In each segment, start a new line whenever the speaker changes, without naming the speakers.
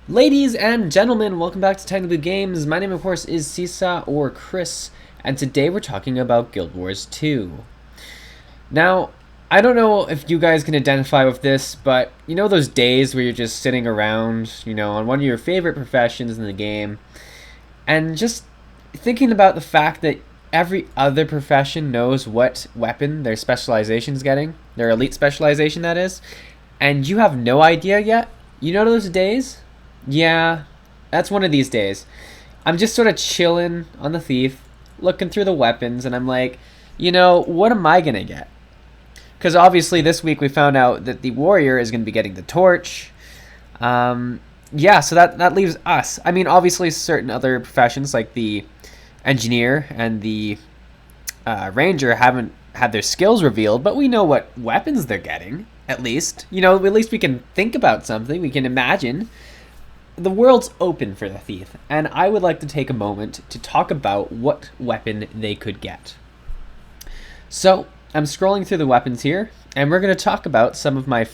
Ladies and gentlemen, welcome back to Technically Games. My name, of course, is Sisa or Chris, and today we're talking about Guild Wars 2. Now, I don't know if you guys can identify with this, but you know those days where you're just sitting around, on one of your favorite professions in the game, and just thinking about the fact that every other profession knows what weapon their specialization is getting, their elite specialization, that is, and you have no idea yet? You know those days? Yeah, that's one of these days. I'm just sort of chilling on the thief, looking through the weapons, and I'm like, what am I gonna get? Because obviously this week we found out that the warrior is gonna be getting the torch. Yeah, so that leaves us. I mean, obviously certain other professions like the engineer and the ranger haven't had their skills revealed, but we know what weapons they're getting. At least, at least we can think about something. We can imagine. The world's open for the thief, and I would like to take a moment to talk about what weapon they could get. So, I'm scrolling through the weapons here, and we're going to talk about some of my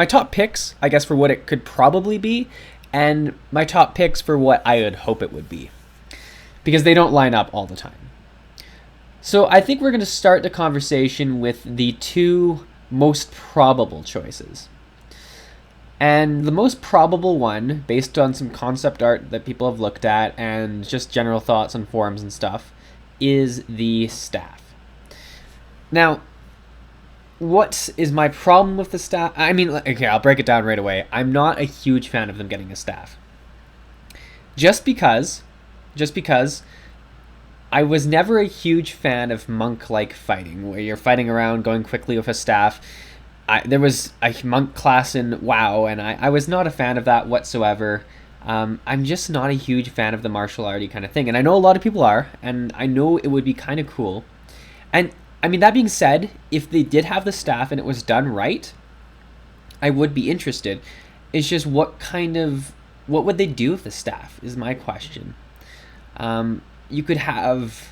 top picks, I guess, for what it could probably be, and my top picks for what I would hope it would be. Because they don't line up all the time. So, I think we're going to start the conversation with the two most probable choices. And the most probable one, based on some concept art that people have looked at and just general thoughts on forums and stuff, is the staff. Now, what is my problem with the staff? I mean, okay, I'll break it down right away. I'm not a huge fan of them getting a staff. Just because I was never a huge fan of monk-like fighting, where you're fighting around, going quickly with a staff. There was a monk class in WoW, and I was not a fan of that whatsoever. I'm just not a huge fan of the martial arty kind of thing, and I know a lot of people are, and I know it would be kind of cool. And I mean, that being said, if they did have the staff and it was done right, I would be interested. It's just what would they do with the staff is my question. You could have,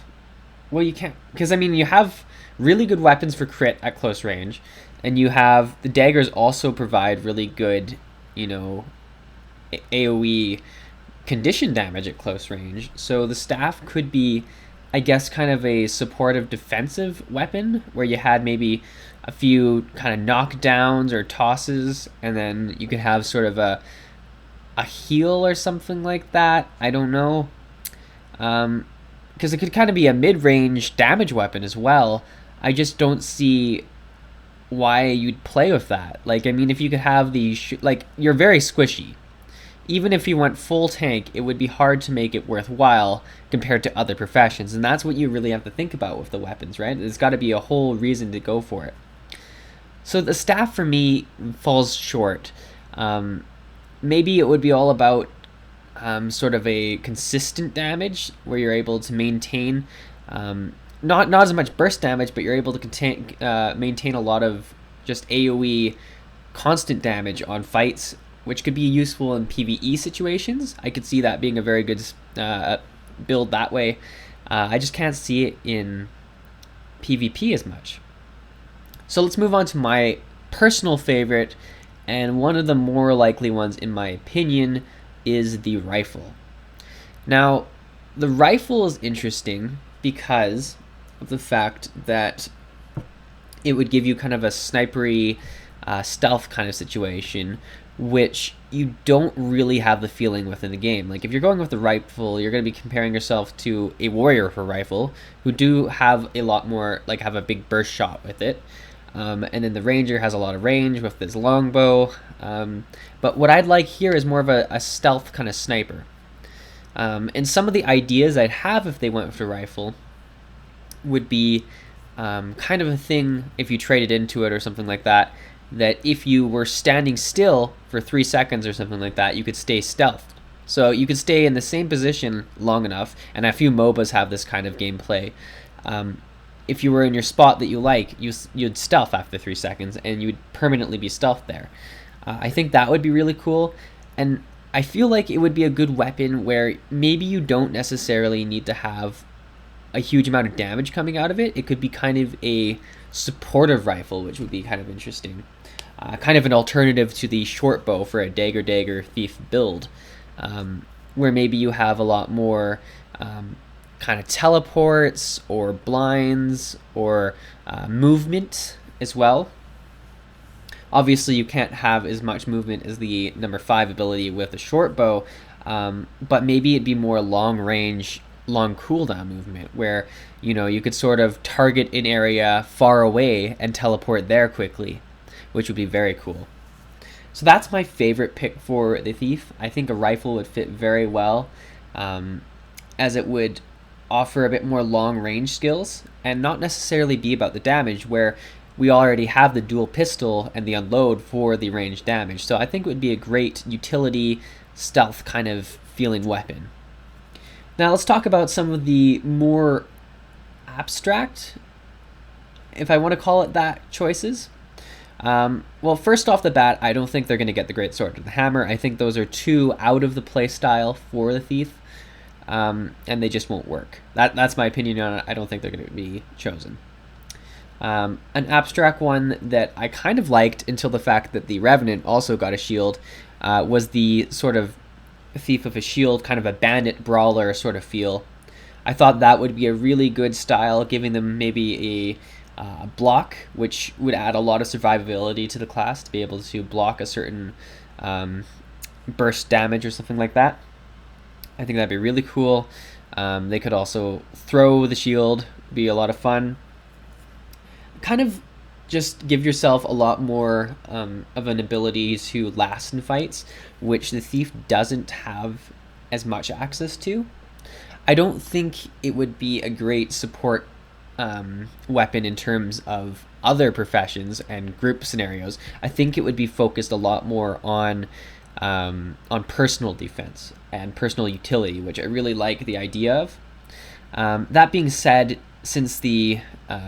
well, you can't, because I mean, you have really good weapons for crit at close range. And you have the daggers also provide really good, AoE condition damage at close range. So the staff could be, I guess, kind of a supportive defensive weapon where you had maybe a few kind of knockdowns or tosses, and then you could have sort of a heal or something like that. I don't know. Because it could kind of be a mid-range damage weapon as well. I just don't see why you'd play with that. Like, I mean, if you could have the you're very squishy. Even if you went full tank, it would be hard to make it worthwhile compared to other professions, and that's what you really have to think about with the weapons, right? There's got to be a whole reason to go for it. So the staff for me falls short. Maybe it would be all about sort of a consistent damage where you're able to maintain not as much burst damage, but you're able to maintain a lot of just AoE constant damage on fights, which could be useful in PvE situations. I could see that being a very good build that way. I just can't see it in PvP as much. So let's move on to my personal favorite, and one of the more likely ones in my opinion is the rifle. Now, the rifle is interesting because of the fact that it would give you kind of a snipery stealth kind of situation, which you don't really have the feeling within the game. Like, if you're going with the rifle, you're going to be comparing yourself to a warrior for rifle, who do have a lot more, like, have a big burst shot with it. And then the ranger has a lot of range with his longbow. But what I'd like here is more of a stealth kind of sniper. And some of the ideas I'd have if they went with the rifle would be kind of a thing if you traded into it or something like that, that if you were standing still for 3 seconds or something like that, you could stay stealthed. So you could stay in the same position long enough, and a few MOBAs have this kind of gameplay. If you were in your spot that you like, you'd stealth after 3 seconds, and you'd permanently be stealthed there. I think that would be really cool, and I feel like it would be a good weapon where maybe you don't necessarily need to have a huge amount of damage coming out of it. It could be kind of a supportive rifle, which would be kind of interesting. kind of an alternative to the short bow for a dagger thief build, where maybe you have a lot more kind of teleports or blinds or movement as well. Obviously, you can't have as much movement as the number 5 ability with the short bow, but maybe it'd be more long range, long cooldown movement where you could sort of target an area far away and teleport there quickly, which would be very cool. So that's my favorite pick for the thief. I think a rifle would fit very well, as it would offer a bit more long range skills and not necessarily be about the damage, where we already have the dual pistol and the unload for the range damage. So I think it would be a great utility stealth kind of feeling weapon. Now let's talk about some of the more abstract, if I want to call it that, choices. Well, first off the bat, I don't think they're going to get the Great Sword or the Hammer. I think those are too out of the play style for the Thief, and they just won't work. That's my opinion on it. I don't think they're going to be chosen. An abstract one that I kind of liked until the fact that the Revenant also got a shield was the sort of Thief of a Shield, kind of a bandit brawler sort of feel. I thought that would be a really good style, giving them maybe a block, which would add a lot of survivability to the class to be able to block a certain burst damage or something like that. I think that'd be really cool. They could also throw the shield, be a lot of fun. Kind of just give yourself a lot more of an ability to last in fights, which the Thief doesn't have as much access to. I don't think it would be a great support weapon in terms of other professions and group scenarios. I think it would be focused a lot more on personal defense and personal utility, which I really like the idea of. That being said, since the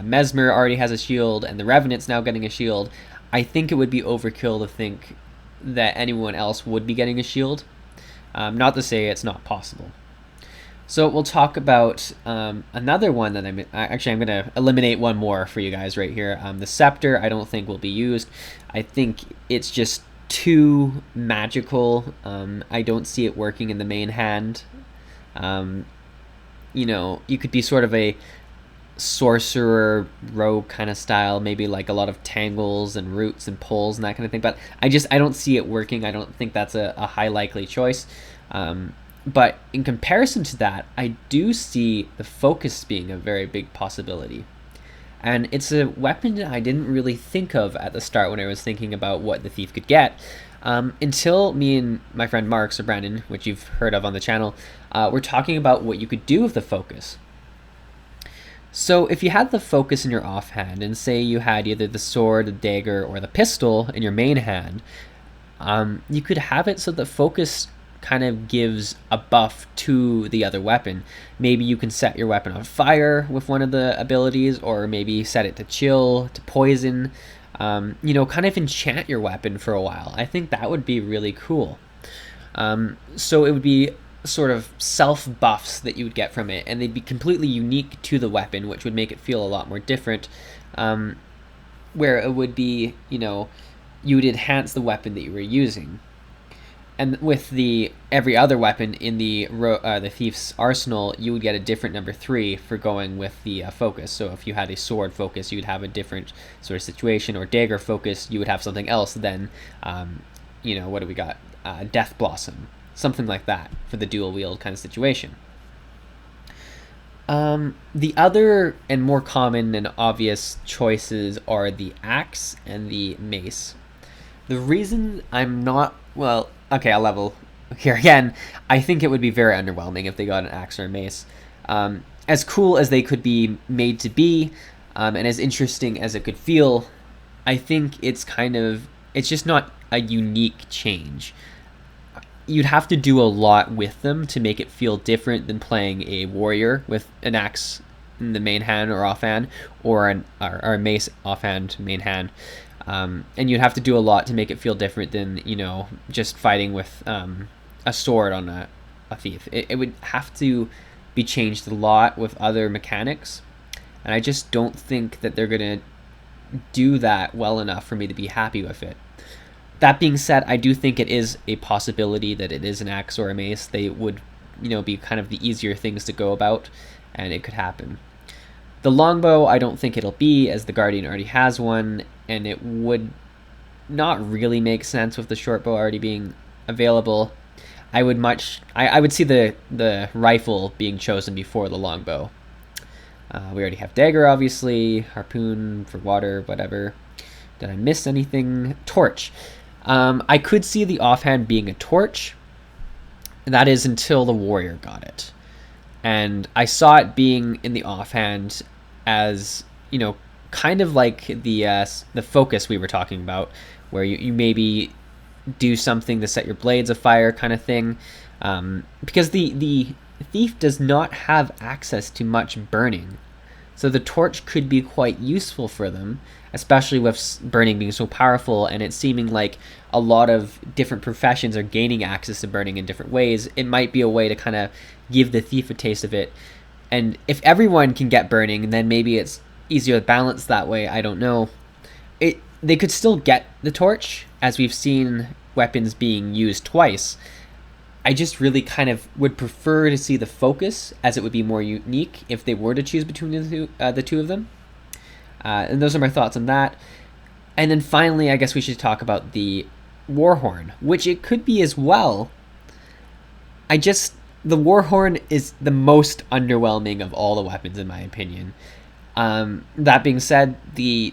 Mesmer already has a shield and the Revenant's now getting a shield, I think it would be overkill to think that anyone else would be getting a shield. Not to say it's not possible. So we'll talk about another one that I'm going to eliminate one more for you guys right here. The Scepter I don't think will be used. I think it's just too magical. I don't see it working in the main hand. You could be sort of a sorcerer rogue kind of style, maybe like a lot of tangles and roots and pulls and that kind of thing, but I don't see it working. I don't think that's a high likely choice. But in comparison to that, I do see the focus being a very big possibility. And it's a weapon that I didn't really think of at the start when I was thinking about what the Thief could get, until me and my friend Marks, or Brandon, which you've heard of on the channel, were talking about what you could do with the focus. So if you had the focus in your offhand, and say you had either the sword, the dagger, or the pistol in your main hand, you could have it so the focus kind of gives a buff to the other weapon. Maybe you can set your weapon on fire with one of the abilities, or maybe set it to chill, to poison, kind of enchant your weapon for a while. I think that would be really cool. So it would be sort of self buffs that you would get from it, and they'd be completely unique to the weapon, which would make it feel a lot more different, where it would be, you would enhance the weapon that you were using. And with every other weapon in the Thief's arsenal, you would get a different number 3 for going with the focus. So if you had a sword focus, you would have a different sort of situation, or dagger focus, you would have something else than, what do we got? Death Blossom, something like that for the dual wield kind of situation. The other and more common and obvious choices are the axe and the mace. The reason I'm not, okay, I'll level here again. I think it would be very underwhelming if they got an axe or a mace. As cool as they could be made to be, and as interesting as it could feel, I think it's just not a unique change. You'd have to do a lot with them to make it feel different than playing a warrior with an axe in the main hand or offhand, or a mace offhand, main hand. And you'd have to do a lot to make it feel different than, just fighting with a sword on a thief. It would have to be changed a lot with other mechanics, and I just don't think that they're going to do that well enough for me to be happy with it. That being said, I do think it is a possibility that it is an axe or a mace. They would, be kind of the easier things to go about, and it could happen. The longbow, I don't think it'll be, as the Guardian already has one, and it would not really make sense with the short bow already being available. I would see the rifle being chosen before the longbow. We already have dagger, obviously, harpoon for water, whatever. Did I miss anything? Torch. I could see the offhand being a torch. That is until the warrior got it. And I saw it being in the offhand as, kind of like the focus we were talking about, where you maybe do something to set your blades afire kind of thing. Because the thief does not have access to much burning. So the torch could be quite useful for them, especially with burning being so powerful and it seeming like a lot of different professions are gaining access to burning in different ways. It might be a way to kind of give the thief a taste of it. And if everyone can get burning, then maybe it's easier to balance that way. I don't know. They could still get the torch, as we've seen weapons being used twice. I just really kind of would prefer to see the focus, as it would be more unique if they were to choose between the two of them. And those are my thoughts on that. And then finally, I guess we should talk about the Warhorn, which it could be as well. The Warhorn is the most underwhelming of all the weapons, in my opinion. That being said, the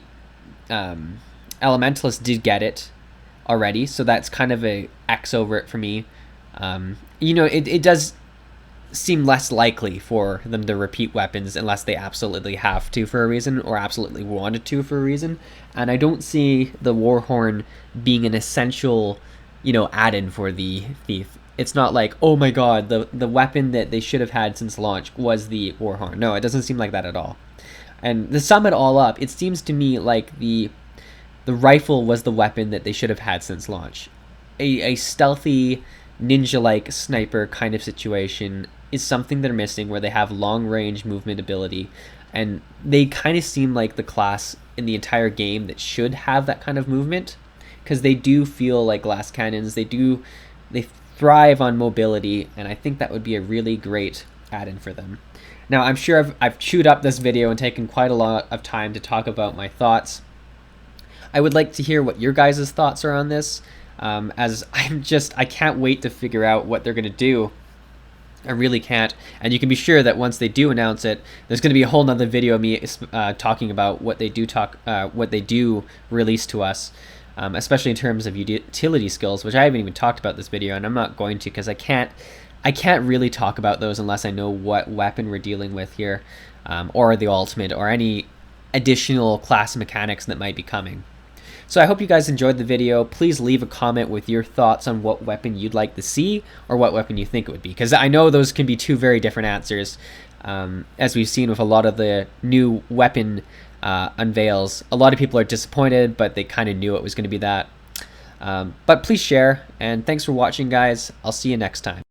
Elementalist did get it already, so that's kind of a X over it for me. It does seem less likely for them to repeat weapons unless they absolutely have to for a reason or absolutely wanted to for a reason. And I don't see the Warhorn being an essential, add-in for the thief. It's not like, oh my god, the weapon that they should have had since launch was the Warhorn. No, it doesn't seem like that at all. And to sum it all up, it seems to me like the rifle was the weapon that they should have had since launch. A stealthy, ninja-like sniper kind of situation is something they're missing, where they have long-range movement ability, and they kind of seem like the class in the entire game that should have that kind of movement, because they do feel like glass cannons. They thrive on mobility, and I think that would be a really great add-in for them. Now, I'm sure I've chewed up this video and taken quite a lot of time to talk about my thoughts. I would like to hear what your guys' thoughts are on this, as I can't wait to figure out what they're going to do. I really can't. And you can be sure that once they do announce it, there's going to be a whole nother video of me talking about what they do release to us, especially in terms of utility skills, which I haven't even talked about this video, and I'm not going to, because I can't really talk about those unless I know what weapon we're dealing with here, or the ultimate, or any additional class mechanics that might be coming. So I hope you guys enjoyed the video. Please leave a comment with your thoughts on what weapon you'd like to see, or what weapon you think it would be, because I know those can be two very different answers, as we've seen with a lot of the new weapon unveils. A lot of people are disappointed, but they kind of knew it was going to be that. But please share, and thanks for watching, guys. I'll see you next time.